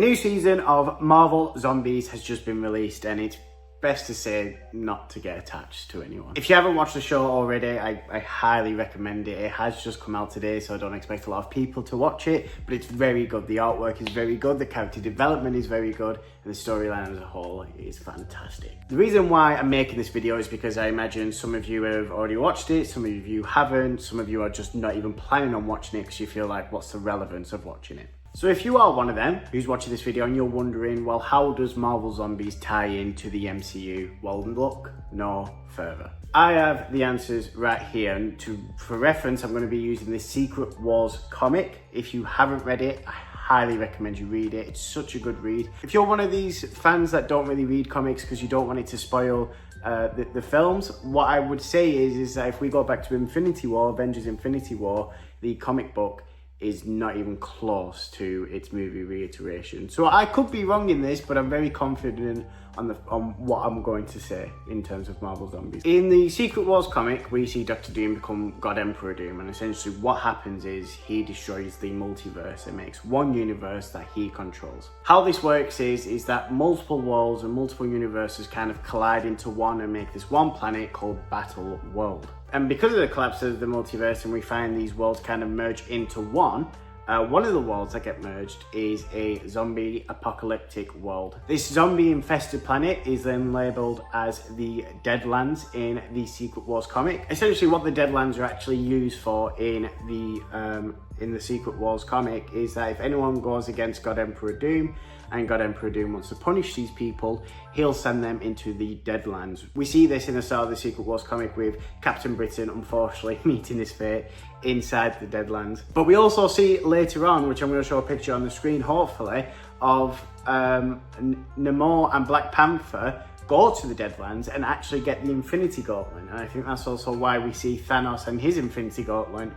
A new season of Marvel Zombies has just been released, and it's best to say not to get attached to anyone. If you haven't watched the show already, I highly recommend it. It has just come out today, so I don't expect a lot of people to watch it, but it's very good. The artwork is very good, the character development is very good, and the storyline as a whole is fantastic. The reason why I'm making this video is because I imagine some of you have already watched it, some of you haven't, some of you are just not even planning on watching it because you feel like, what's the relevance of watching it? So if you are one of them who's watching this video and you're wondering, well, how does Marvel Zombies tie into the MCU? Well, look no further. I have the answers right here, and for reference, I'm going to be using the Secret Wars comic. If you haven't read it, I highly recommend you read it. It's such a good read. If you're one of these fans that don't really read comics because you don't want it to spoil the films, what I would say is that if we go back to Infinity War, Avengers Infinity War, the comic book is not even close to its movie reiteration. So I could be wrong in this, but I'm very confident on what I'm going to say in terms of Marvel Zombies. In the Secret Wars comic, we see Dr. Doom become God Emperor Doom, and essentially what happens is he destroys the multiverse and makes one universe that he controls. How this works is that multiple worlds and multiple universes kind of collide into one and make this one planet called Battle World. And because of the collapse of the multiverse and we find these worlds kind of merge into one of the worlds that get merged is a zombie apocalyptic world. This zombie infested planet is then labelled as the Deadlands in the Secret Wars comic. Essentially what the Deadlands are actually used for in the Secret Wars comic is that if anyone goes against God Emperor Doom and God Emperor Doom wants to punish these people, he'll send them into the Deadlands. We see this in the start of the Secret Wars comic with Captain Britain unfortunately meeting his fate inside the Deadlands. But we also see later on, which I'm going to show a picture on the screen hopefully, of Namor and Black Panther go to the Deadlands and actually get the Infinity Gauntlet. And I think that's also why we see Thanos and his Infinity Gauntlet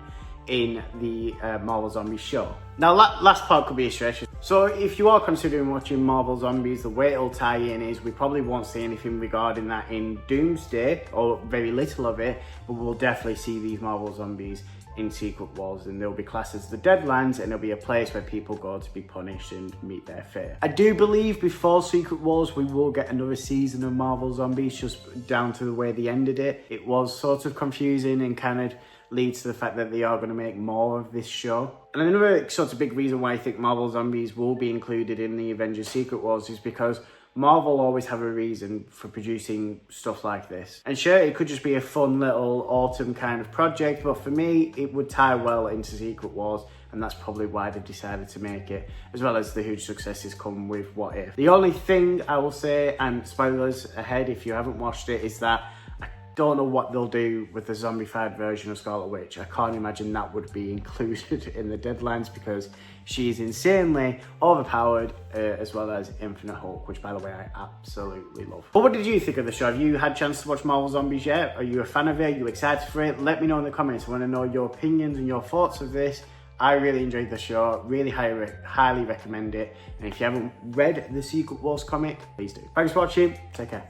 in the Marvel Zombies show. Now, last part could be a stretch. So if you are considering watching Marvel Zombies, the way it'll tie in is we probably won't see anything regarding that in Doomsday, or very little of it, but we'll definitely see these Marvel Zombies in Secret Wars, and they'll be classed as the Deadlands, and it'll be a place where people go to be punished and meet their fate. I do believe before Secret Wars we will get another season of Marvel Zombies, just down to the way they ended it. It was sort of confusing and kind of leads to the fact that they are going to make more of this show. And another sort of big reason why I think Marvel Zombies will be included in the Avengers Secret Wars is because Marvel always have a reason for producing stuff like this. And sure, it could just be a fun little autumn kind of project, but for me, it would tie well into Secret Wars, and that's probably why they've decided to make it, as well as the huge successes come with What If. The only thing I will say, and spoilers ahead if you haven't watched it, is that don't know what they'll do with the zombified version of Scarlet Witch. I can't imagine that would be included in the Deadlands because she's insanely overpowered, as well as Infinite Hulk, which by the way I absolutely love. But what did you think of the show? Have you had a chance to watch Marvel Zombies yet? Are you a fan of it? Are you excited for it? Let me know in the comments. I want to know your opinions and your thoughts of this. I really enjoyed the show, really highly recommend it. And if you haven't read the Secret Wars comic, please do. Thanks for watching, take care.